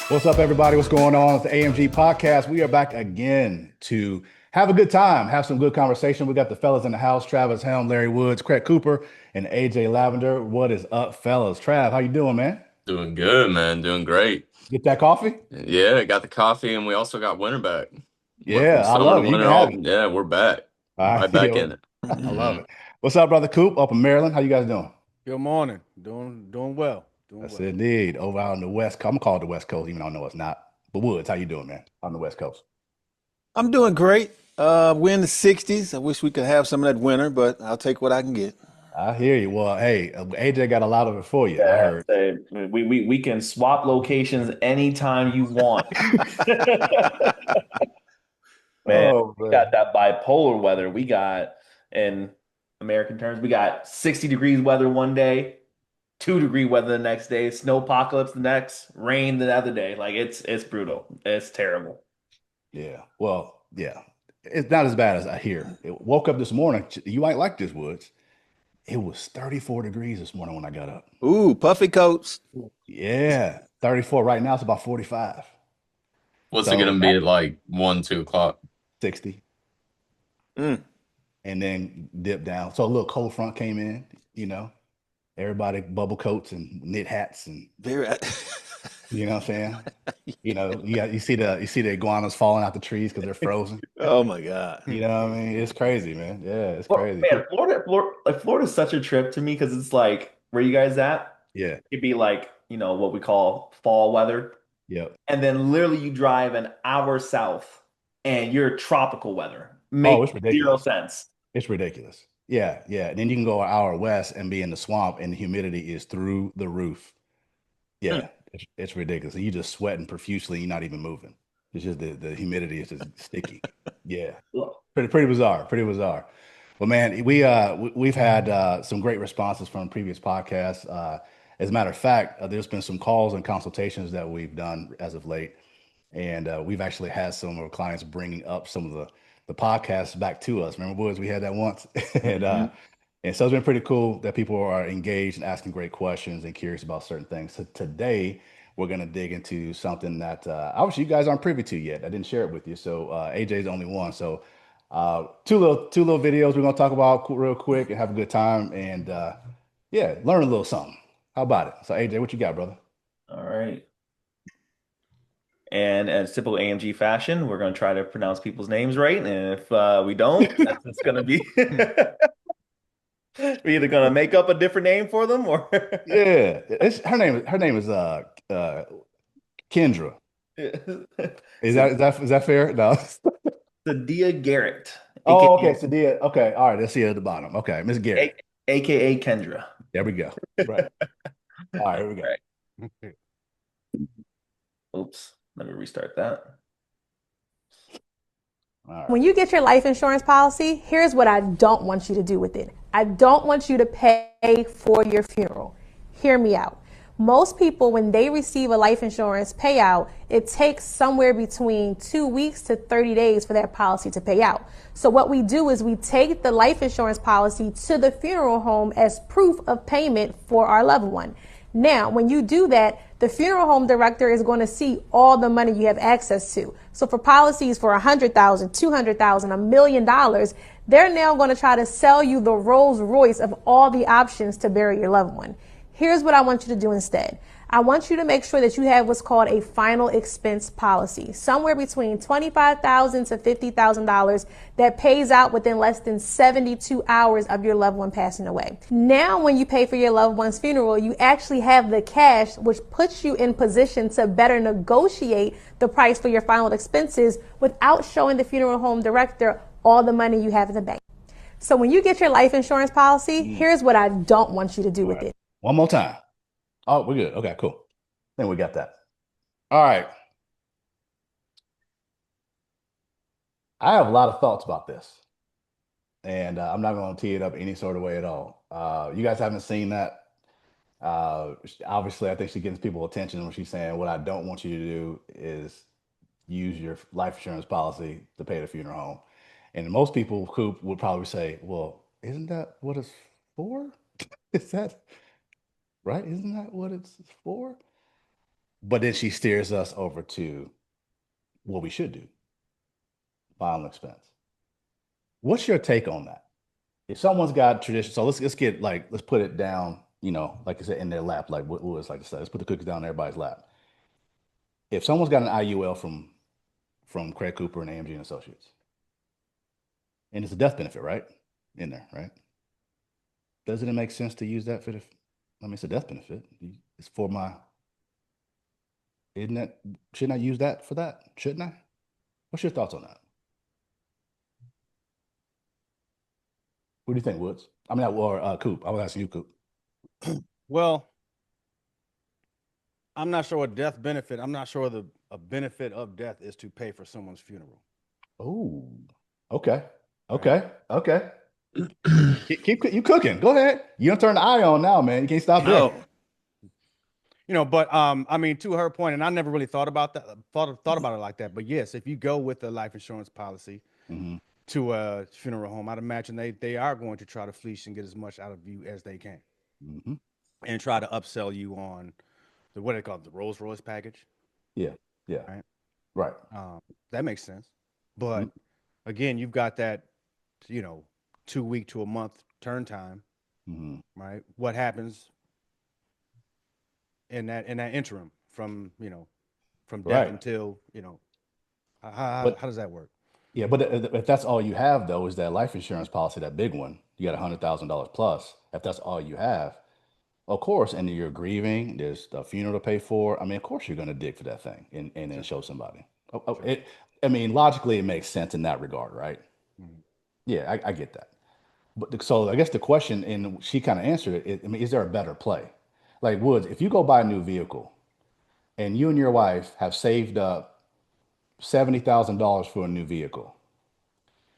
What's up, everybody? What's going on? It's the AMG Podcast. We are back again to have a good time, have some good conversation. We got the fellas in the house, Travis Helm, Larry Woods, Craig Cooper, and AJ Lavender. What is up, fellas? Trav, how you doing, man? Doing good, man. Doing great. Get that coffee? Yeah, got the coffee and we also got winter back. Went from Yeah, I summer to love it. You can winter have all. it. Yeah, we're back. Right back Yeah, in it. I love it. What's up, brother Coop, up in Maryland? How you guys doing? Good morning. Doing well. Doing That's well. indeed. Over out on the West Coast. I'm called the West Coast, even though I know it's not. But Woods, how you doing, man? On the West Coast. I'm doing great. We're in the 60s. I wish we could have some of that winter, but I'll take what I can get. I hear you. Well, hey, AJ got a lot of it for you, I Yeah, heard. so we can swap locations anytime you want. Man, Oh, we got man. that bipolar weather. We got, in American terms, we got 60 degrees weather one day, 2-degree weather the next day, snow apocalypse the next, rain the other day. Like it's brutal. It's terrible. Yeah. Well, yeah. It's not as bad as I hear. It woke up this morning. You might like this, Woods. It was 34 degrees this morning when I got up. Ooh, puffy coats. Yeah. 34 right now. It's about 45. What's it So gonna be at like 1, 2 o'clock? 60 Mm. and then dip down. So a little cold front came in, you know, everybody bubble coats and knit hats and Very. you know what I'm saying? You see the iguanas falling out the trees because they're frozen. Oh my God. You know what I mean? It's crazy, man. Yeah, it's Well, crazy. man, Florida's such a trip to me because it's like, where you guys at? Yeah. It'd be like, what we call fall weather. Yep. And then literally you drive an hour south and you're tropical weather. Oh, Makes it's zero ridiculous. sense. It's ridiculous. Yeah, yeah. And then you can go an hour west and be in the swamp, and the humidity is through the roof. Hmm. Yeah, it's ridiculous. And you just sweating profusely. You're not even moving. It's just the humidity is just sticky. Yeah, pretty bizarre. Pretty bizarre. Well, man, we've had some great responses from previous podcasts. As a matter of fact, there's been some calls and consultations that we've done as of late, and we've actually had some of our clients bringing up some of the podcasts back to us. Remember, boys, we had that once, and Mhm. so it's been pretty cool that people are engaged and asking great questions and curious about certain things. So today we're going to dig into something that obviously you guys aren't privy to yet. I didn't share it with you, so AJ's the only one. So two little videos we're going to talk about real quick and have a good time and yeah, learn a little something. How about it? So AJ, what you got, brother? All right. And as typical AMG fashion, we're going to try to pronounce people's names right. And if we don't, that's just going to be we're either going to make up a different name for them or Yeah, it's her name is Kendra. Is that fair? No. Sadia Garrett, Oh, okay. aka So okay. All right. Let's see it at the bottom. Okay, Miss Garrett. aka Kendra. There we go. Right. All right. Here we go. Right. Oops. Let me restart that. All right. When you get your life insurance policy, here's what I don't want you to do with it. I don't want you to pay for your funeral. Hear me out. Most people, when they receive a life insurance payout, it takes somewhere between 2 weeks to 30 days for that policy to pay out. So what we do is we take the life insurance policy to the funeral home as proof of payment for our loved one. Now, when you do that, the funeral home director is going to see all the money you have access to. So for policies for $100,000, $200,000, $1 million, they're now going to try to sell you the Rolls Royce of all the options to bury your loved one. Here's what I want you to do instead. I want you to make sure that you have what's called a final expense policy, somewhere between $25,000 to $50,000 that pays out within less than 72 hours of your loved one passing away. Now, when you pay for your loved one's funeral, you actually have the cash, which puts you in position to better negotiate the price for your final expenses without showing the funeral home director all the money you have in the bank. So when you get your life insurance policy, here's what I don't want you to do All with right. it. One more time. Oh, we're good. Okay, cool. I think we got that. All right. I have a lot of thoughts about this, and I'm not going to tee it up any sort of way at all. You guys haven't seen that. Obviously, I think she gets people attention when she's saying, "What I don't want you to do is use your life insurance policy to pay the funeral home." And most people who would probably say, "Well, isn't that what it's for? Is that right? Isn't that what it's for?" But then she steers us over to what we should do, final expense. What's your take on that? If someone's got tradition, so let's put it down, like I said, in their lap, like what Lewis like to say. Let's put the cookies down in everybody's lap. If someone's got an IUL from Craig Cooper and AMG and Associates, and it's a death benefit, right? In there, right? Doesn't it make sense to use that it's a death benefit. It's for shouldn't I use that for that? Shouldn't I? What's your thoughts on that? What do you think, Woods? Coop. I was asking you, Coop. Well, I'm not sure what death benefit. I'm not sure a benefit of death is to pay for someone's funeral. Oh, okay. Keep you cooking. Go ahead. You don't turn the eye on now, man. You can't stop there. But I mean, to her point, and I never really thought about that, thought about it like that. But yes, if you go with a life insurance policy to a funeral home, I'd imagine they are going to try to fleece and get as much out of you as they can, and try to upsell you on what they call the Rolls Royce package. Yeah. Right. That makes sense. But again, you've got that, 2 week to a month turn time, right? What happens in that interim from death right. until how does that work? Yeah, but if that's all you have, though, is that life insurance policy, that big one, you got $100,000 plus. If that's all you have, of course, and you're grieving, there's the funeral to pay for. I mean, of course, you're going to dig for that thing and then show somebody. Logically, it makes sense in that regard, right? Yeah, I get that. But so I guess the question, and she kind of answered it, is there a better play? Like, Woods, if you go buy a new vehicle and you and your wife have saved up $70,000 for a new vehicle,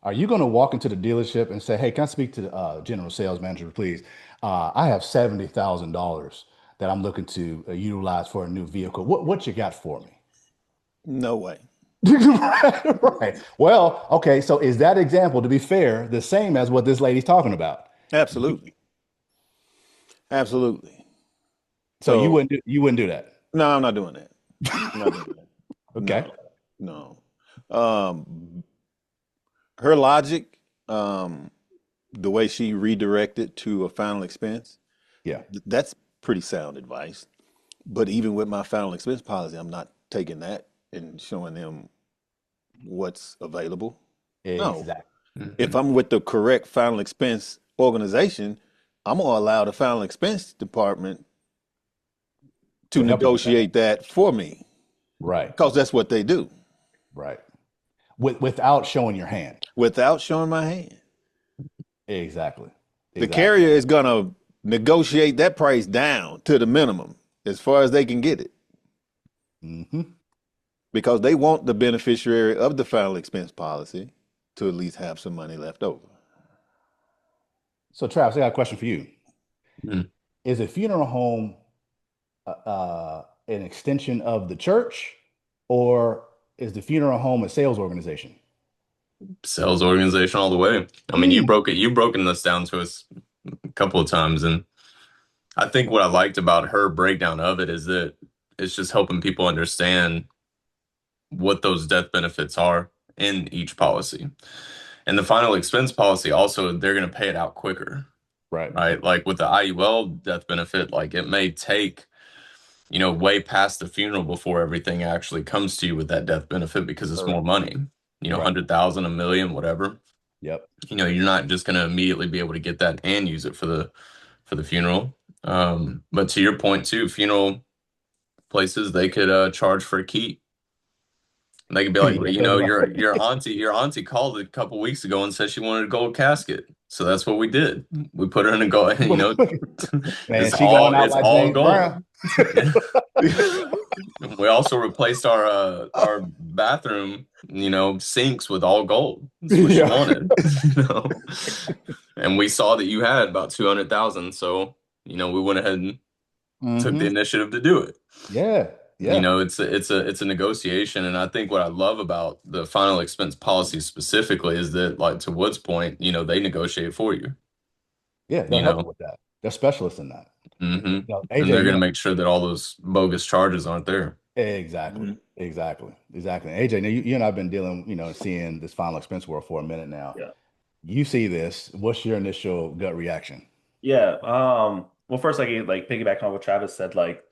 are you going to walk into the dealership and say, hey, can I speak to the general sales manager, please? I have $70,000 that I'm looking to utilize for a new vehicle. What you got for me? No way. Right. Well, okay. So is that example, to be fair, the same as what this lady's talking about? Absolutely. So you wouldn't do that? No, I'm not doing that. I'm not doing that. Okay. No. Her logic, the way she redirected to a final expense, that's pretty sound advice. But even with my final expense policy, I'm not taking that and showing them what's available. Exactly. No. If I'm with the correct final expense organization, I'm going to allow the final expense department to negotiate that for me. Right. Because that's what they do. Right. Without showing your hand. Without showing my hand. Exactly. The carrier is going to negotiate that price down to the minimum as far as they can get it. Because they want the beneficiary of the final expense policy to at least have some money left over. So, Travis, I got a question for you. Is a funeral home an extension of the church, or is the funeral home a sales organization? Sales organization all the way. I mean, you've broken this down to us a couple of times, and I think what I liked about her breakdown of it is that it's just helping people understand what those death benefits are in each policy. And the final expense policy also, they're going to pay it out quicker. Right. Like with the IUL death benefit, like it may take, way past the funeral before everything actually comes to you with that death benefit because it's more money, 100,000, $1 million, whatever. Yep. You're not just going to immediately be able to get that and use it for the funeral. But to your point too, funeral places, they could charge for a key. They could be like, your auntie called a couple weeks ago and said she wanted a gold casket. So that's what we did. We put her in a gold, Man, it's she going out it's like all James gold. Brown. We also replaced our bathroom, sinks with all gold. That's what she wanted. And we saw that you had about 200,000. So, we went ahead and took the initiative to do it. Yeah. It's a negotiation, and I think what I love about the final expense policy specifically is that, like to Wood's point, they negotiate for you. Yeah, they're helping with that. They're specialists in that. Mm-hmm. You know, And AJ, they're going to make sure that all those bogus charges aren't there. exactly, Mm-hmm. exactly. AJ, now you and I've been dealing, seeing this final expense world for a minute now. Yeah. You see this. What's your initial gut reaction? Yeah. Well, first, like piggyback on what Travis said, like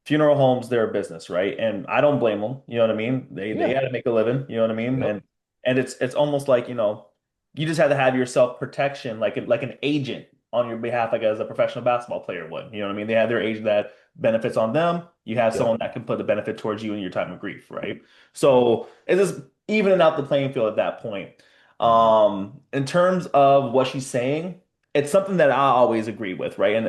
funeral homes, they're a business, right? And I don't blame them. You know what I mean? They Yeah. had to make a living. You know what I mean? Yep. And it's almost like, you just had to have your self protection, like an agent on your behalf, like as a professional basketball player would. You know what I mean? They have their agent that benefits on them. You have Yep. someone that can put the benefit towards you in your time of grief, right? So it's just evening out the playing field at that point. In terms of what she's saying, it's something that I always agree with, right? And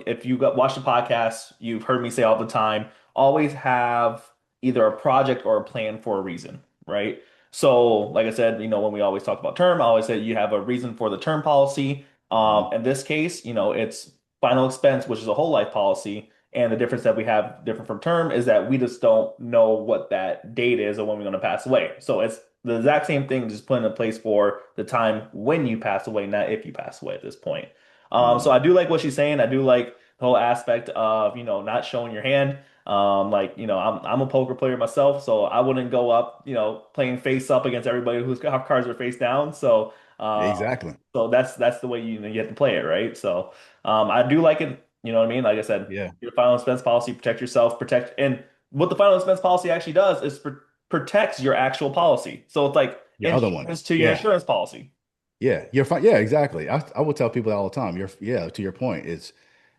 if you watch the podcast, you've heard me say all the time, always have either a project or a plan for a reason, right? So, like I said, when we always talk about term, I always say you have a reason for the term policy. In this case, it's final expense, which is a whole life policy. And the difference that we have different from term is that we just don't know what that date is or when we're going to pass away. So it's the exact same thing, just put in place for the time when you pass away, not if you pass away at this point. So I do like what she's saying. I do like the whole aspect of, not showing your hand. I'm a poker player myself, so I wouldn't go up, playing face up against everybody whose cards are face down. So, Exactly. so that's the way you have to play it, right? So, I do like it. You know what I mean? Like I said, Yeah. your final expense policy, protect yourself, and what the final expense policy actually does is protects your actual policy. So it's like Your other one. insurance to your insurance policy. Yeah. You're fine. Yeah, exactly. I will tell people that all the time. To your point, it's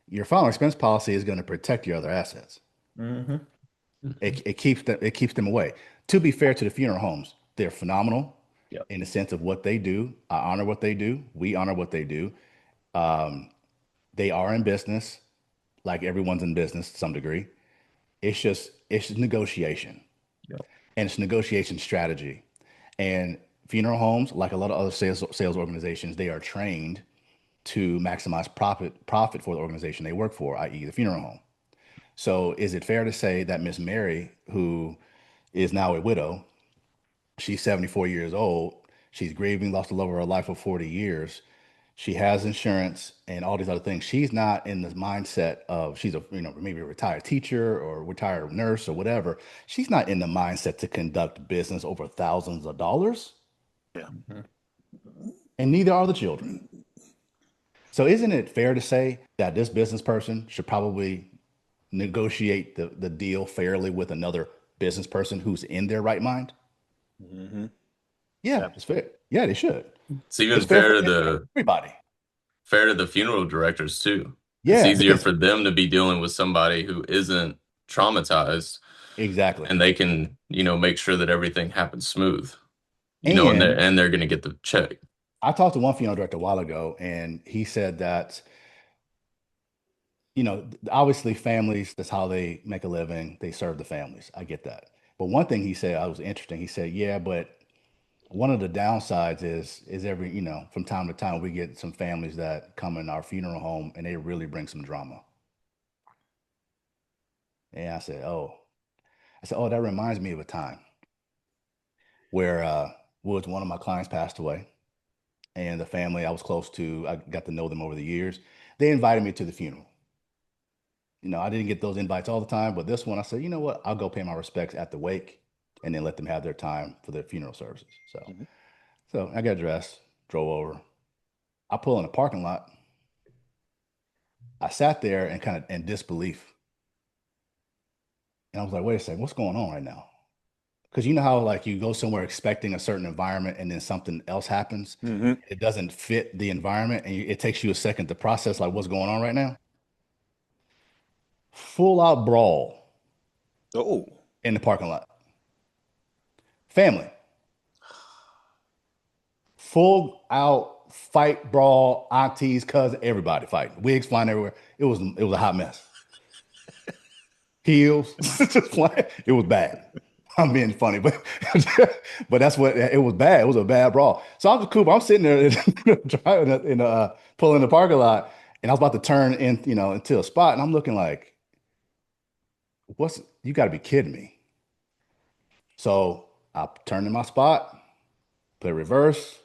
your final expense policy is going to protect your other assets. Mm-hmm. It keeps them away. To be fair to the funeral homes, they're phenomenal Yep. in the sense of what they do. I honor what they do. We honor what they do. They are in business, like everyone's in business to some degree. It's negotiation, Yep. and it's negotiation strategy. And funeral homes, like a lot of other sales organizations, they are trained to maximize profit for the organization they work for, i.e., the funeral home. So, is it fair to say that Miss Mary, who is now a widow, she's 74 years old, she's grieving, lost the love of her life for 40 years, she has insurance and all these other things. She's not in the mindset of she's a maybe a retired teacher or retired nurse or whatever. She's not in the mindset to conduct business over thousands of dollars. Yeah. And neither are the children. So isn't it fair to say that this business person should probably negotiate the deal fairly with another business person who's in their right mind? Mm-hmm. Yeah, it's fair. Yeah, they should. It's even fair to everybody. Fair to the funeral directors too. Yeah, it's easier for them to be dealing with somebody who isn't traumatized. Exactly. And they can, make sure that everything happens smooth. And they're going to get the check. I talked to one funeral director a while ago, and he said that, obviously families, that's how they make a living. They serve the families. I get that. But one thing he said, I was interesting. He said, yeah, but one of the downsides is every, from time to time, we get some families that come in our funeral home and they really bring some drama. And I said, oh, that reminds me of a time where Woods, one of my clients, passed away. And the family I was close to, I got to know them over the years. They invited me to the funeral. I didn't get those invites all the time, but this one I said, you know what? I'll go pay my respects at the wake and then let them have their time for their funeral services. So I got dressed, drove over. I pull in the parking lot. I sat there and kind of in disbelief. And I was like, wait a second, what's going on right now? Because you know how like you go somewhere expecting a certain environment and then something else happens. Mm-hmm. It doesn't fit the environment and it takes you a second to process like what's going on right now. Full out brawl. Oh. In the parking lot. Family. Full out fight, brawl, aunties, cousins, everybody fighting. Wigs flying everywhere. It was a hot mess. Heels, just flying. It was bad. I'm being funny, but that's what it was bad. It was a bad brawl. So I was cool. I'm sitting there driving pulling in the parking lot, and I was about to turn in, into a spot, and I'm looking like, you got to be kidding me. So I turned in my spot, play reverse,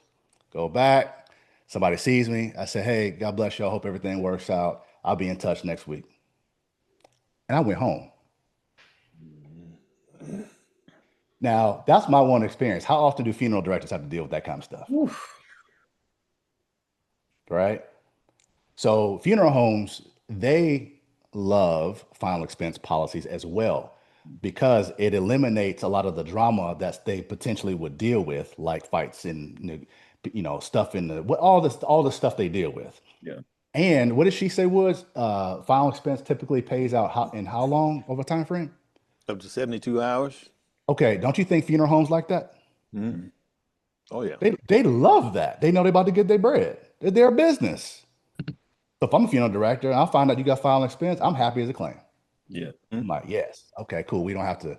go back. Somebody sees me. I say, hey, God bless you. I hope everything works out. I'll be in touch next week. And I went home. Now, that's my one experience. How often do funeral directors have to deal with that kind of stuff? Oof. Right? So funeral homes, they love final expense policies as well because it eliminates a lot of the drama that they potentially would deal with, like fights and stuff in the all the stuff they deal with. Yeah. And what did she say was final expense typically pays out in how long of a time frame? Up to 72 hours. Okay, don't you think funeral homes like that? Mm. Oh yeah. They love that. They know they're about to get their bread. They're their business. So if I'm a funeral director and I find out you got final expense, I'm happy as a claim. Yeah. I'm like, yes, okay, cool. We don't have to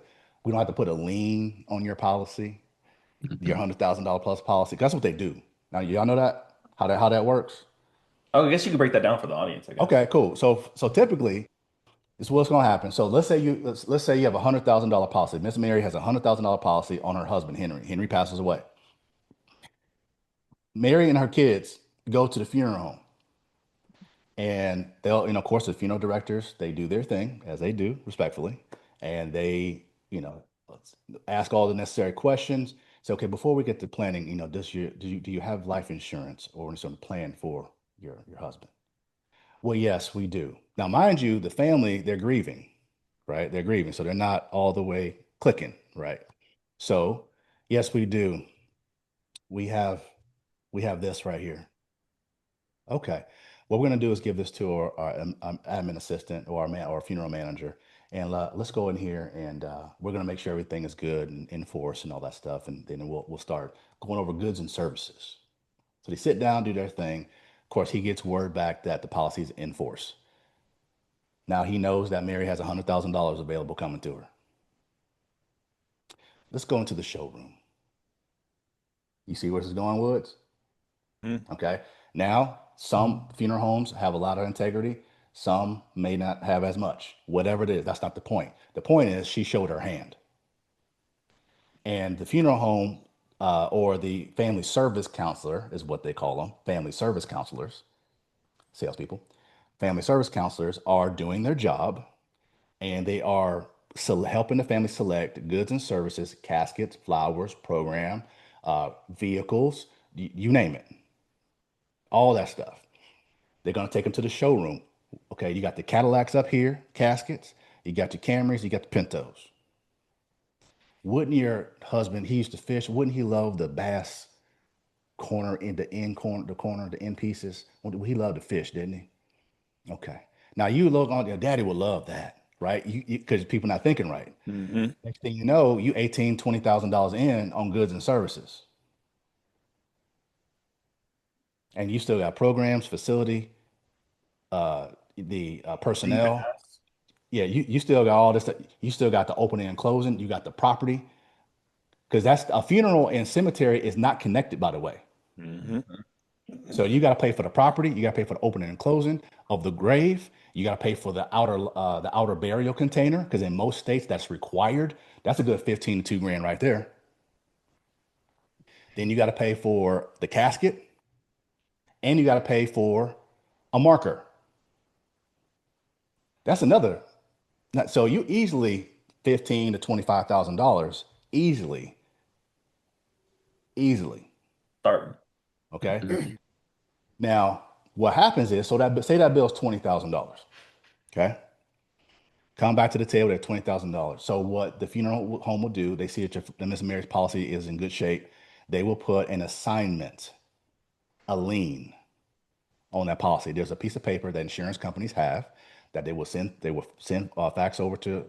put a lien on your policy, your $100,000 plus policy. That's what they do. Now, y'all know that how that works. Oh, I guess you could break that down for the audience. I guess. Okay, cool. So typically, this is what's going to happen. So let's say you have a $100,000 policy. Miss Mary has a $100,000 policy on her husband Henry. Henry passes away. Mary and her kids go to the funeral home. And they'll, of course, the funeral directors, they do their thing as they do respectfully. And they, ask all the necessary questions. So, okay, before we get to planning, do you have life insurance or any sort of plan for your husband? Well, yes, we do. Now, mind you, the family, they're grieving, right? They're grieving. So they're not all the way clicking, right? So, yes, we do. We have this right here. Okay. What we're going to do is give this to our admin assistant or our funeral manager, and let's go in here and we're going to make sure everything is good and in force and all that stuff, and then we'll start going over goods and services. So they sit down, do their thing. Of course, he gets word back that the policy is in force. Now he knows that Mary has $100,000 available coming to her. Let's go into the showroom. You see where this is going, Woods? Okay. Now, some funeral homes have a lot of integrity. Some may not have as much. Whatever it is, that's not the point. The point is she showed her hand. And the funeral home or the family service counselor is what they call them, family service counselors, salespeople. Family service counselors are doing their job, and they are helping the family select goods and services, caskets, flowers, program, vehicles, you name it. All that stuff. They're going to take them to the showroom. Okay, you got the Cadillacs up here, caskets. You got your Camrys, you got the Pintos. Wouldn't your husband, he used to fish, wouldn't he love the bass corner in the end pieces? He loved to fish, didn't he? Okay. Now you look on your daddy would love that, right? Because people not thinking right. Mm-hmm. Next thing you know, you $18,000, $20,000 in on goods and services. And you still got programs, facility, the personnel. Yeah, you still got all this stuff. You still got the opening and closing. You got the property. Because that's a funeral and cemetery is not connected, by the way. Mm-hmm. So you got to pay for the property. You got to pay for the opening and closing of the grave. You got to pay for the outer burial container, because in most states that's required. That's a good 15 to $2,000 right there. Then you got to pay for the casket. And you got to pay for a marker. That's another. So you easily $15,000 to $25,000 easily. Starting. Okay. Now, what happens is, say that bill is $20,000. Okay. Come back to the table at $20,000. So what the funeral home will do, they see that Miss Mary's policy is in good shape. They will put an assignment, a lien on that policy. There's a piece of paper that insurance companies have that they will send fax over to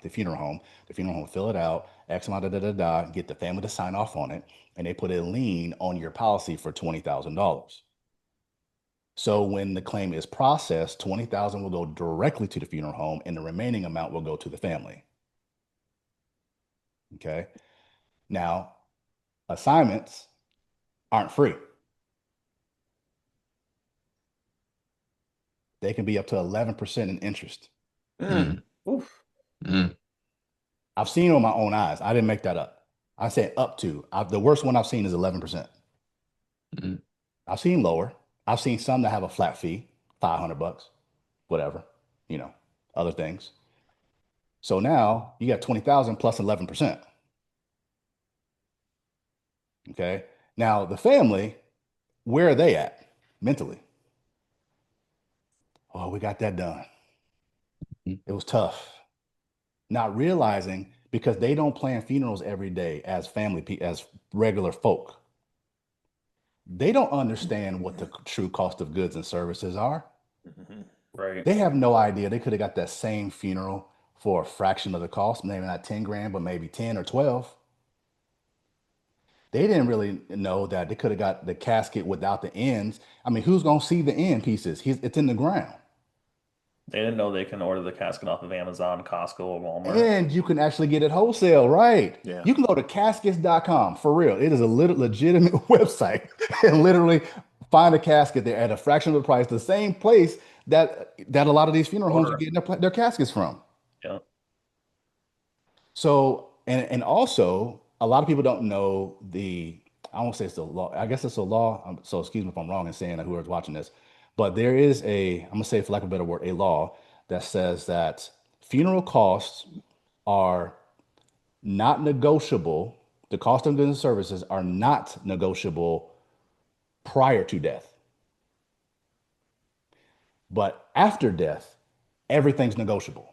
the funeral home. The funeral home will fill it out, X amount, get the family to sign off on it, and they put a lien on your policy for $20,000. So when the claim is processed, $20,000 will go directly to the funeral home, and the remaining amount will go to the family. Okay. Now, assignments aren't free. They can be up to 11% in interest. Oof. I've seen it with my own eyes. I didn't make that up. I said up to. The worst one I've seen is 11%. I've seen lower. I've seen some that have a flat fee, $500. whatever, you know, other things. So now you got 20,000 plus 11%. Okay. Now the family, where are they at mentally? Oh, we got that done. It was tough. Not realizing because they don't plan funerals every day as as regular folk. They don't understand what the true cost of goods and services are. Right. They have no idea. They could have got that same funeral for a fraction of the cost, maybe not 10 grand, but maybe 10 or 12. They didn't really know that they could have got the casket without the ends. I mean, who's going to see the end pieces? It's in the ground. They didn't know they can order the casket off of Amazon, Costco, or Walmart. And you can actually get it wholesale, right? Yeah. You can go to caskets.com for real. It is a legitimate website and literally find a casket there at a fraction of the price, the same place that a lot of these funeral homes are getting their caskets from. Yeah. So, and also a lot of people don't know I won't say it's the law. I guess it's a law. So excuse me if I'm wrong in saying that whoever's watching this, but there is I'm gonna say, for lack of a better word, a law that says that funeral costs are not negotiable. The cost of goods and services are not negotiable prior to death. But after death, everything's negotiable.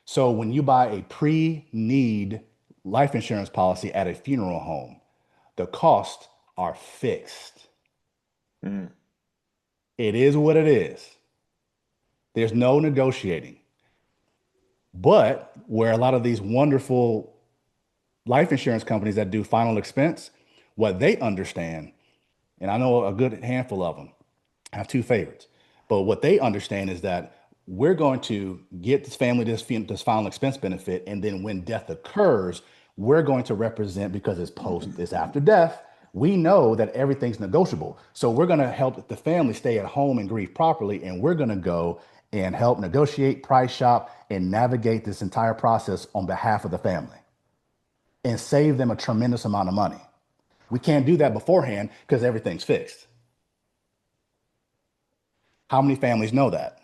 So when you buy a pre-need life insurance policy at a funeral home, the costs are fixed. It is what it is. There's no negotiating. But where a lot of these wonderful life insurance companies that do final expense, what they understand, and I know a good handful of them, I have two favorites, but what they understand is that we're going to get this family this final expense benefit, and then when death occurs, we're going to represent, because it's after death, we know that everything's negotiable. So we're going to help the family stay at home and grieve properly, and we're going to go and help negotiate, price shop, and navigate this entire process on behalf of the family and save them a tremendous amount of money. We can't do that beforehand because everything's fixed. How many families know that?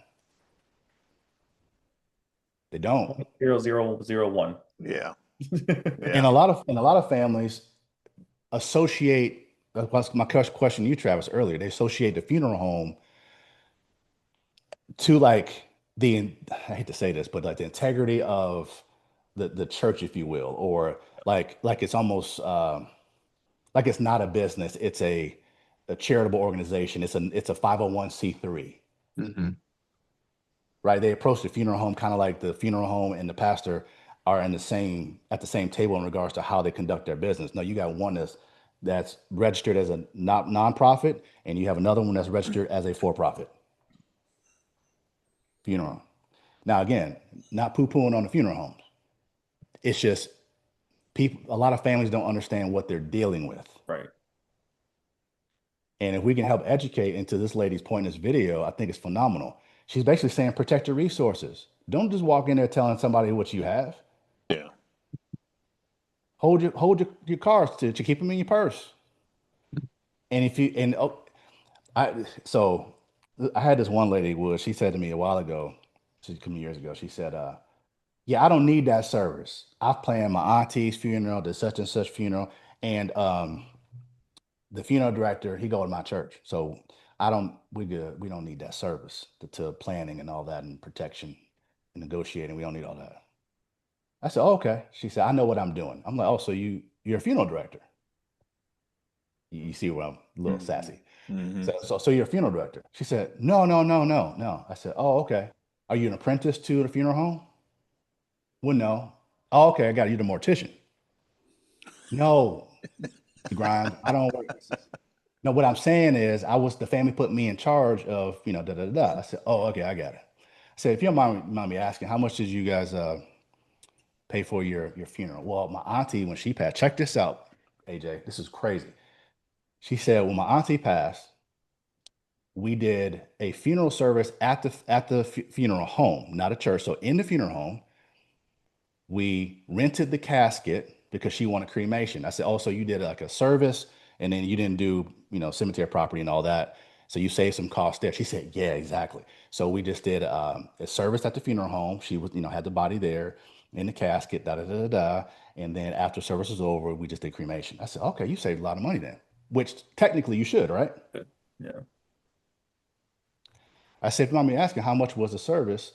They don't. 0001. Yeah. And a lot of families associate, my question to you, Travis, earlier, they associate the funeral home to like I hate to say this, but like the integrity of the church, if you will, or like it's almost like it's not a business, it's a charitable organization. It's a 501c3. Right? They approach the funeral home kind of like the funeral home and the pastor are at the same table in regards to how they conduct their business. No, you got one that's registered as a nonprofit, and you have another one that's registered as a for-profit funeral. Now, again, not poo-pooing on the funeral homes. It's just a lot of families don't understand what they're dealing with. Right. And if we can help educate into this lady's point in this video, I think it's phenomenal. She's basically saying protect your resources. Don't just walk in there telling somebody what you have. Yeah. Hold your cards to keep them in your purse. And I had this one lady she said to me a while ago, a couple years ago, she said, yeah, I don't need that service. I've planned my auntie's funeral, the such and such funeral, and the funeral director, he go to my church. So we good. We don't need that service to planning and all that and protection and negotiating. We don't need all that. I said, oh, okay. She said, I know what I'm doing. I'm like, oh, so you're a funeral director. You see where I'm a little sassy. So you're a funeral director. She said, no. I said, oh, okay. Are you an apprentice to the funeral home? Well, no. Oh, okay. I got you, the mortician. No, grind. I don't work. No, what I'm saying is the family put me in charge of, I said, oh, okay, I got it. I said, if you don't mind me asking, how much did you guys pay for your funeral? Well, my auntie, when she passed, check this out, AJ, this is crazy. She said, when my auntie passed, we did a funeral service at the funeral home, not a church. So in the funeral home, we rented the casket because she wanted cremation. I said, oh, so you did like a service and then you didn't do, cemetery property and all that. So you save some cost there. She said, yeah, exactly. So we just did a service at the funeral home. She was, had the body there in the casket, da da da da da. And then after service was over, we just did cremation. I said, okay, you saved a lot of money then, which technically you should, right? Yeah. I said, if you mind me asking, how much was the service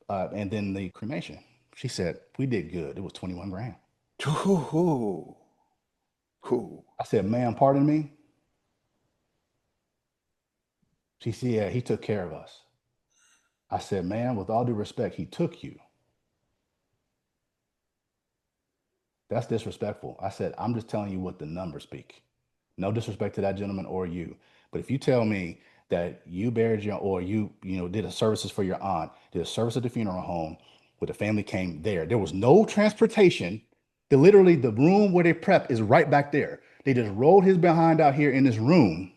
and then the cremation? She said, we did good. It was 21 grand. Cool. I said, ma'am, pardon me? She said, yeah, he took care of us. I said, ma'am, with all due respect, he took you. That's disrespectful. I said, I'm just telling you what the numbers speak. No disrespect to that gentleman or you. But if you tell me that you buried or you did a services for your aunt, did a service at the funeral home where the family came there was no transportation. Literally the room where they prep is right back there. They just rolled his behind out here in this room.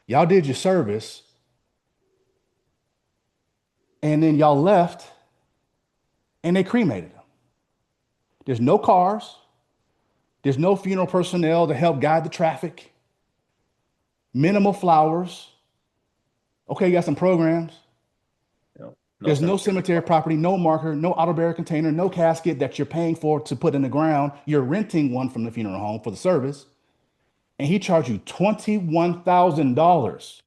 Y'all did your service. And then y'all left and they cremated him. There's no cars. There's no funeral personnel to help guide the traffic. Minimal flowers. Okay, you got some programs. There's no cemetery property, no marker, no auto burial container, no casket that you're paying for to put in the ground. You're renting one from the funeral home for the service. And he charged you $21,000.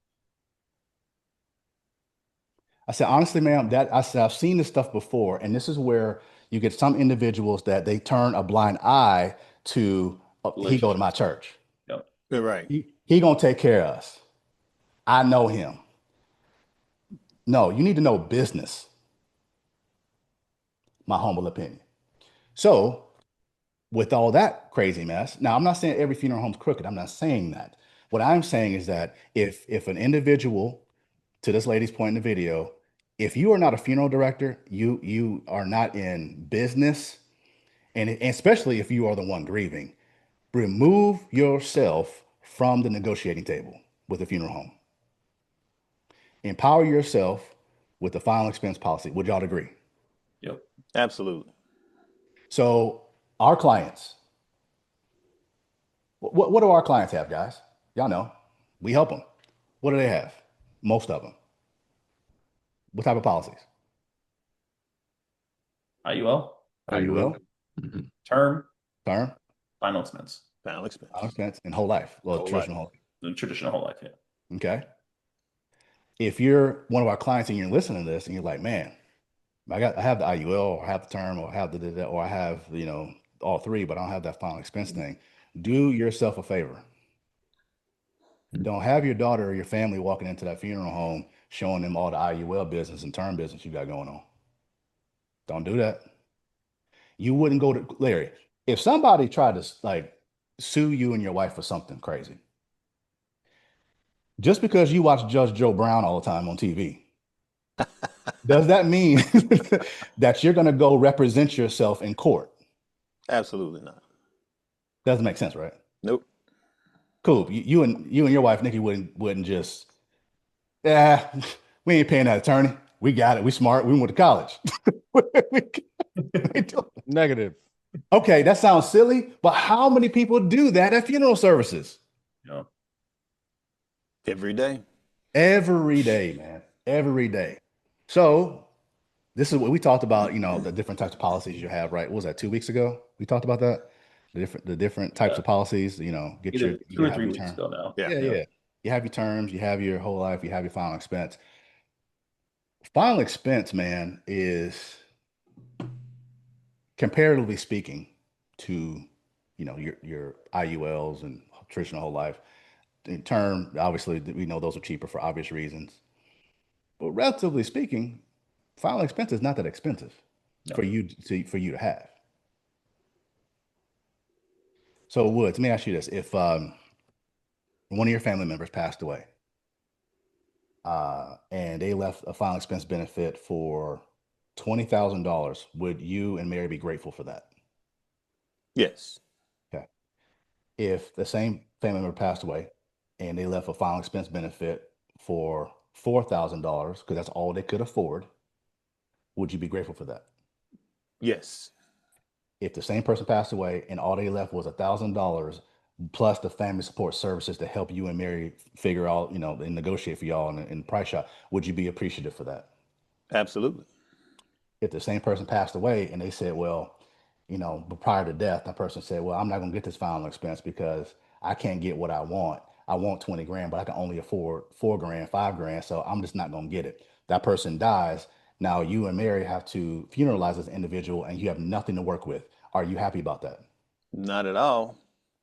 I said, honestly, ma'am, I've seen this stuff before. And this is where you get some individuals that they turn a blind eye to, he go to my church. Yep. You're right. He gonna take care of us. I know him. No, you need to know business. My humble opinion. So with all that crazy mess, now I'm not saying every funeral home's crooked. I'm not saying that. What I'm saying is that if an individual, to this lady's point in the video, if you are not a funeral director, you are not in business, and especially if you are the one grieving, remove yourself from the negotiating table with a funeral home. Empower yourself with the final expense policy. Would y'all agree? Yep. Absolutely. So our clients, what do our clients have, guys? Y'all know. We help them. What do they have? Most of them. What type of policies? IUL. Mm-hmm. Term. Final expense. And whole life. Well, traditional Whole life, yeah. Okay. If you're one of our clients and you're listening to this and you're like, man, I have the IUL or I have the term or I have or I have, all three, but I don't have that final expense thing. Do yourself a favor. Don't have your daughter or your family walking into that funeral home showing them all the IUL business and term business you got going on. Don't do that. You wouldn't go to Larry. If somebody tried to sue you and your wife for something crazy, just because you watch Judge Joe Brown all the time on TV, does that mean that you're going to go represent yourself in court? Absolutely not. Doesn't make sense, right? Nope. Cool. You and your wife, Nikki, wouldn't just, we ain't paying that attorney. We got it. We smart. We went to college. Negative. Okay, that sounds silly, but how many people do that at funeral services? Yeah. Every day. Every day, man. Every day. So this is what we talked about, the different types of policies you have, right? What was that, 2 weeks ago? We talked about that? The different types of policies, get Either your 2 or 3 weeks ago now. Yeah. You have your terms, you have your whole life, you have your final expense. Final expense, man, is comparatively speaking to, your IULs and traditional whole life. In term, obviously, we know those are cheaper for obvious reasons. But relatively speaking, final expense is not that expensive for you to have. So, Woods, let me ask you this: if one of your family members passed away, and they left a final expense benefit for $20,000, would you and Mary be grateful for that? Yes. Okay. If the same family member passed away and they left a final expense benefit for $4,000 because that's all they could afford, would you be grateful for that? Yes. If the same person passed away and all they left was $1,000 plus the family support services to help you and Mary figure out, and negotiate for y'all in the price shop, would you be appreciative for that? Absolutely. If the same person passed away and they said, well, but prior to death, that person said, well, I'm not going to get this final expense because I can't get what I want. I want 20 grand, but I can only afford 4 grand, 5 grand. So I'm just not going to get it. That person dies. Now you and Mary have to funeralize this individual and you have nothing to work with. Are you happy about that? Not at all.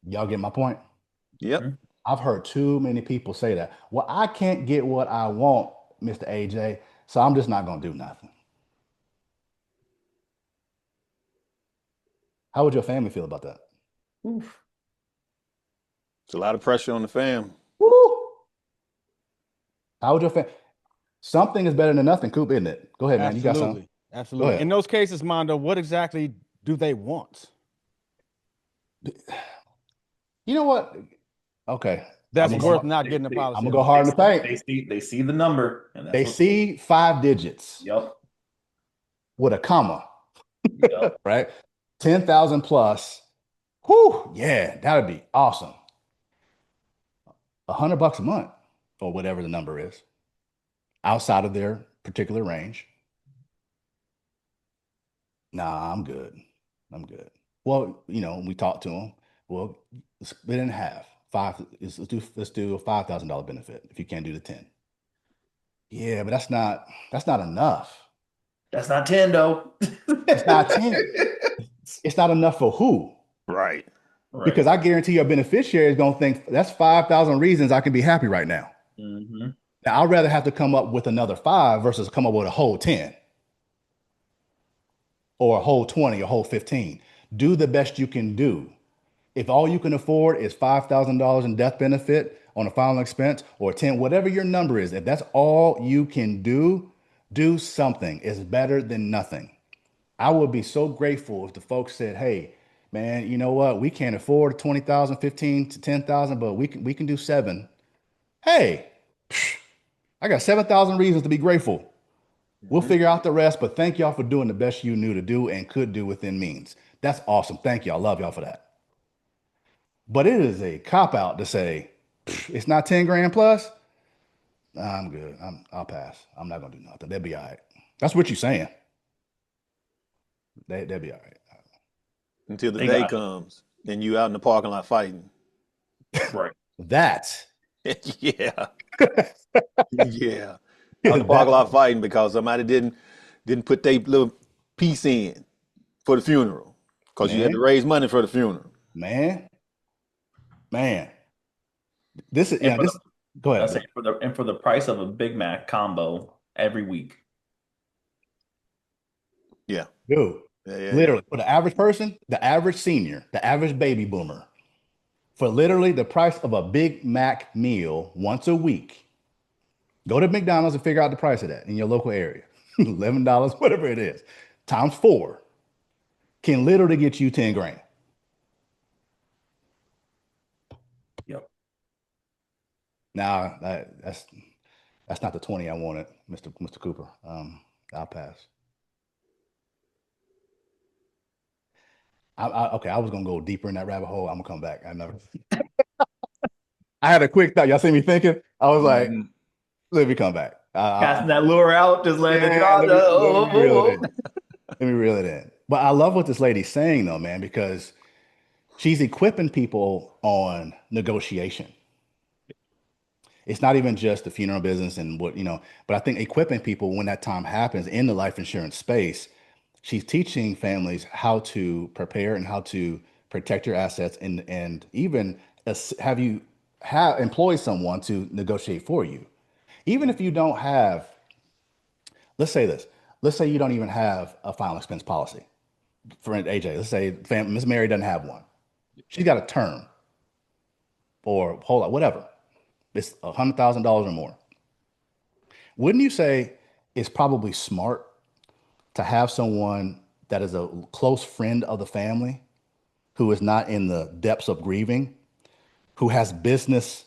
Y'all get my point? Yep. I've heard too many people say that. Well, I can't get what I want, Mr. AJ, so I'm just not going to do nothing. How would your family feel about that? Oof. It's a lot of pressure on the fam. Woo! How would your family? Something is better than nothing, Coop, isn't it? Go ahead, man. You got something? Absolutely. In those cases, Mondo, what exactly do they want? You know what? Okay. That's worth not getting a policy. I'm going to go hard in the paint. They see the number. And they see 5 digits. Yep. With a comma. Yep. Right? 10,000 plus. Whew. Yeah, that would be awesome. $100 a month or whatever the number is outside of their particular range. Nah, I'm good. Well, we talked to them. Well, split it in half. Let's do a $5,000 benefit if you can't do the 10. Yeah, but that's not enough. That's not 10 though. It's not 10. It's not enough for who? Right. Because I guarantee your beneficiary is going to think that's 5,000 reasons I can be happy right now. Mm-hmm. Now, I'd rather have to come up with another 5 versus come up with a whole 10 or a whole 20 or a whole 15. Do the best you can do. If all you can afford is $5,000 in death benefit on a final expense or 10, whatever your number is, if that's all you can do something. It's better than nothing. I would be so grateful if the folks said, hey, man, you know what? We can't afford 20,000, 15 to 10,000, but we can do 7. Hey, I got 7,000 reasons to be grateful. We'll figure out the rest, but thank y'all for doing the best you knew to do and could do within means. That's awesome. Thank y'all. Love y'all for that. But it is a cop-out to say, it's not 10 grand plus. Nah, I'm good. I'll pass. I'm not going to do nothing. They'll be all right. That's what you're saying. They'll be all right. Until the day comes and you out in the parking lot fighting. Right. That. Yeah. Yeah. Out in the parking lot fighting because somebody didn't put their little piece in for the funeral because you had to raise money for the funeral. Man. This is go ahead. For the price of a Big Mac combo every week. Yeah. Dude. Literally, for the average person, the average senior, the average baby boomer, for literally the price of a Big Mac meal once a week, go to McDonald's and figure out the price of that in your local area. $11, whatever it is, times 4 can literally get you 10 grand. Yep. Now that's not the 20 I wanted, Mr. Cooper. I'll pass. Okay, I was gonna go deeper in that rabbit hole. I'm gonna come back. I had a quick thought. Y'all see me thinking? I was like, let me come back. Casting that lure out, just letting it let me reel it in. But I love what this lady's saying though, man, because she's equipping people on negotiation. It's not even just the funeral business and what, but I think equipping people when that time happens in the life insurance space. She's teaching families how to prepare and how to protect your assets and even employ someone to negotiate for you. Even if you don't have, let's say you don't even have a final expense policy. For AJ, let's say Miss Mary doesn't have one. She's got a term or whole lot, whatever. It's $100,000 or more. Wouldn't you say it's probably smart to have someone that is a close friend of the family who is not in the depths of grieving, who has a business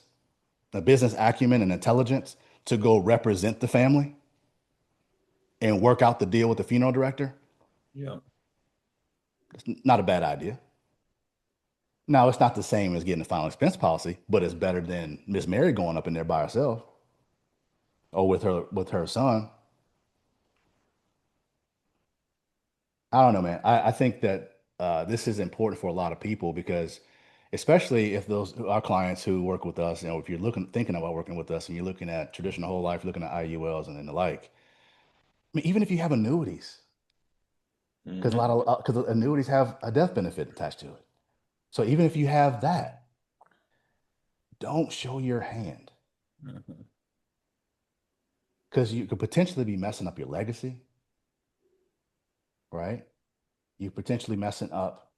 acumen and intelligence to go represent the family and work out the deal with the funeral director? Yeah. It's not a bad idea. Now, it's not the same as getting a final expense policy, but it's better than Miss Mary going up in there by herself or with her son. I don't know, man. I think that this is important for a lot of people because, especially if those our clients who work with us, if you're thinking about working with us and you're looking at traditional whole life, looking at IULs and then the like. I mean, even if you have annuities, because because annuities have a death benefit attached to it. So even if you have that, don't show your hand because you could potentially be messing up your legacy, right? You're potentially messing up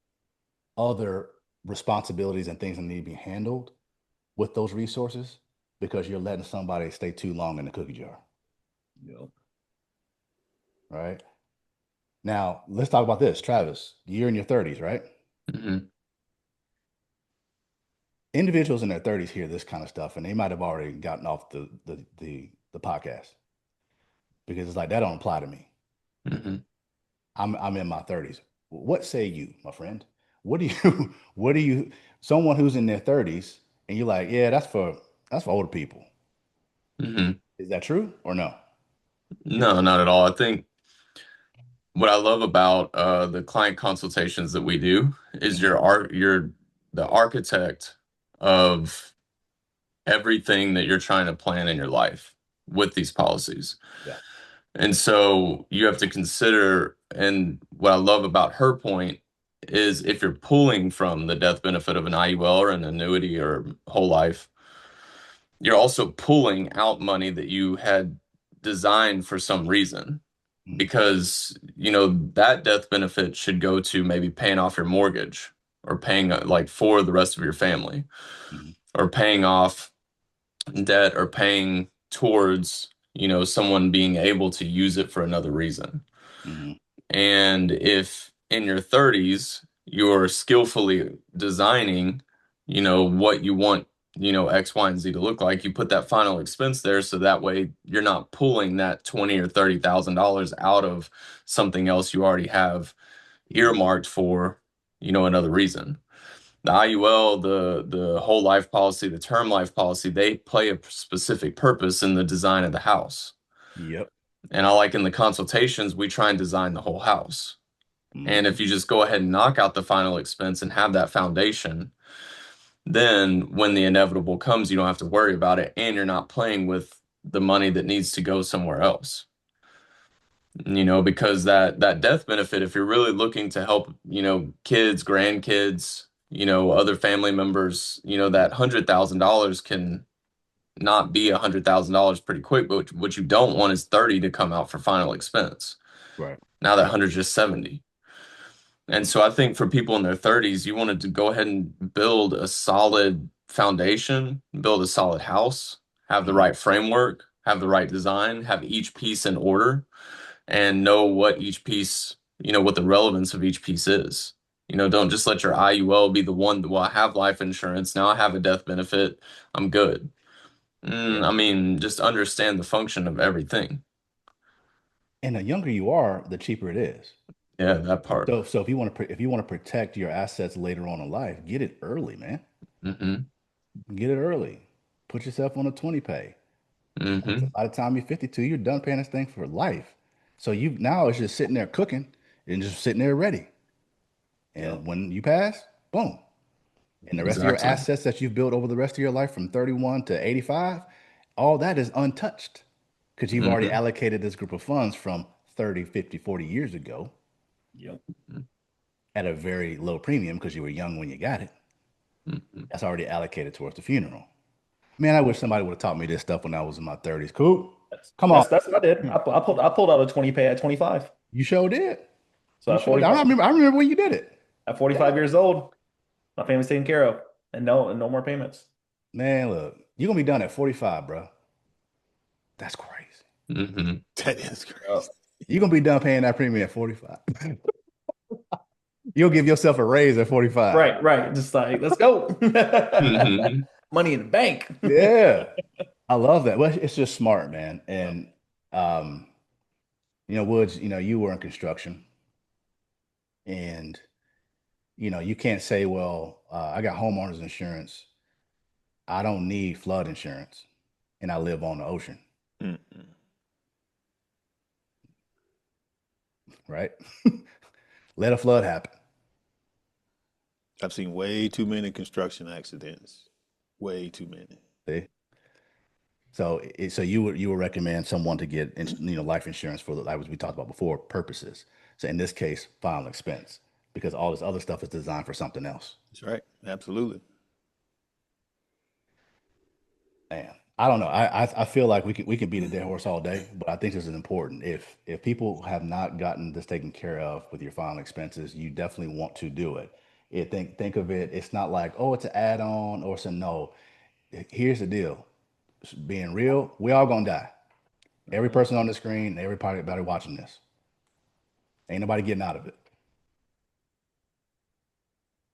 other responsibilities and things that need to be handled with those resources because you're letting somebody stay too long in the cookie jar. Yep. Right. Now, let's talk about this. Travis, you're in your 30s, right? Mm-hmm. Individuals in their 30s hear this kind of stuff and they might have already gotten off the podcast because it's like, that don't apply to me. Mm-hmm. I'm in my 30s. What say you, my friend? What do you, someone who's in their 30s and you're like, yeah, that's for older people. Mm-hmm. Is that true or no? No, not at all. I think what I love about the client consultations that we do is you're the architect of everything that you're trying to plan in your life with these policies. Yeah. And so you have to consider, and what I love about her point is if you're pulling from the death benefit of an IUL or an annuity or whole life, you're also pulling out money that you had designed for some reason. Because, that death benefit should go to maybe paying off your mortgage or paying like for the rest of your family or paying off debt or paying towards, someone being able to use it for another reason. And if in your 30s, you're skillfully designing, what you want, X, Y, and Z to look like, you put that final expense there. So that way you're not pulling that $20,000 or $30,000 out of something else you already have earmarked for, another reason. The IUL, the whole life policy, the term life policy, they play a specific purpose in the design of the house. Yep. And I like in the consultations, we try and design the whole house. And if you just go ahead and knock out the final expense and have that foundation, then when the inevitable comes, you don't have to worry about it. And you're not playing with the money that needs to go somewhere else. Because that death benefit, if you're really looking to help, kids, grandkids, other family members, that $100,000 can not be $100,000 pretty quick, but what you don't want is 30 to come out for final expense. Right. Now that 100 is just 70. And so I think for people in their 30s, you wanted to go ahead and build a solid foundation, build a solid house, have the right framework, have the right design, have each piece in order, and know what each piece, what the relevance of each piece is. Don't just let your IUL be the one, well, I have life insurance, now I have a death benefit, I'm good. I mean, just understand the function of everything. And the younger you are, the cheaper it is. Yeah, that part. So if you want to protect your assets later on in life, get it early, man. Get it early. Put yourself on a 20 pay. By the time you're 52, you're done paying this thing for life. So now it's just sitting there cooking and just sitting there ready. And when you pass, boom. And the rest of your assets that you've built over the rest of your life from 31 to 85, all that is untouched because you've already allocated this group of funds from 30, 50, 40 years ago. Yep. At a very low premium because you were young when you got it. That's already allocated towards the funeral. Man, I wish somebody would have taught me this stuff when I was in my 30s. Cool. Come on. That's what I did. I pulled out a 20 pay at 25. You sure did. So at 45, I remember when you did it. At 45 years old, my family's taken care of. And no more payments. Man, look, you're gonna be done at 45, bro. That's crazy. That is crazy. You're gonna be done paying that premium at 45. You'll give yourself a raise at 45. Right. Just like, let's go. Money in the bank. Yeah. I love that. Well, it's just smart, man. And Woods, you were in construction. And you can't say, well, I got homeowners insurance. I don't need flood insurance, and I live on the ocean. Mm-mm. Right? Let a flood happen. I've seen way too many construction accidents. Way too many. See? So you would recommend someone to get life insurance for, like we talked about before, purposes. So in this case, final expense, because all this other stuff is designed for something else. That's right. Absolutely. Man, I don't know. I feel like we can beat a dead horse all day, but I think this is important. If people have not gotten this taken care of with your final expenses, you definitely want to do it. Think of it. It's not like, oh, it's an add-on or it's a no. Here's the deal. Being real, we all gonna die. Every person on the screen, everybody watching this. Ain't nobody getting out of it.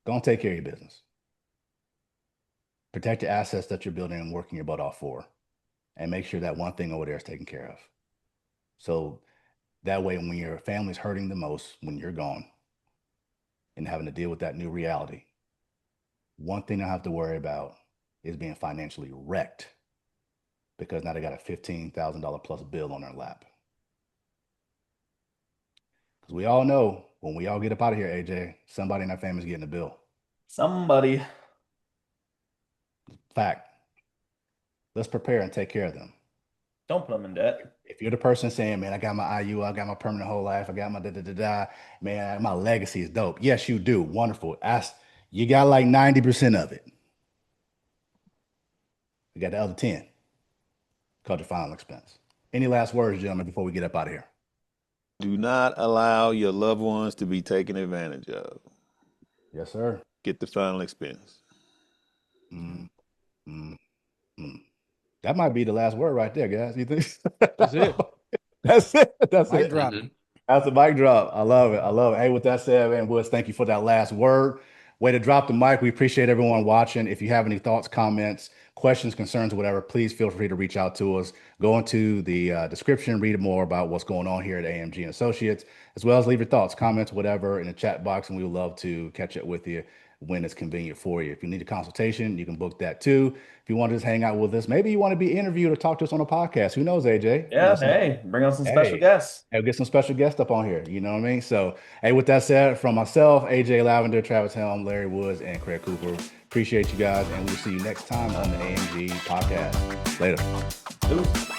Go and take care of your business. Protect your assets that you're building and working your butt off for. And make sure that one thing over there is taken care of. So that way, when your family's hurting the most, when you're gone and having to deal with that new reality, one thing I have to worry about is being financially wrecked, because now they got a $15,000 plus bill on their lap. Because we all know when we all get up out of here, AJ, somebody in our family's getting a bill. Somebody. Fact. Let's prepare and take care of them. Don't put them in debt. If you're the person saying, man, I got my IU, I got my permanent whole life, I got my man, my legacy is dope. Yes, you do. Wonderful. You got like 90% of it. You got the other 10. Called your final expense. Any last words, gentlemen, before we get up out of here? Do not allow your loved ones to be taken advantage of. Yes, sir. Get the final expense. That might be the last word right there, guys. You think? That's it. That's it. That's Mic it. drop. That's a mic drop. I love it. I love it. Hey, with that said, man, Woods, thank you for that last word. Way to drop the mic. We appreciate everyone watching. If you have any thoughts, comments, questions, concerns, whatever, please feel free to reach out to us. Go into the description, read more about what's going on here at AMG and Associates, as well as leave your thoughts, comments, whatever in the chat box, and we would love to catch up with you when it's convenient for you. If you need a consultation, you can book that too. If you want to just hang out with us, maybe you want to be interviewed or talk to us on a podcast. Who knows, AJ? Yeah, hey, bring on some special guests. Hey, get some special guests up on here. You know what I mean? So, hey, with that said, from myself, AJ Lavender, Travis Helm, Larry Woods, and Craig Cooper, appreciate you guys, and we'll see you next time on the AMG Podcast. Later. Ooh.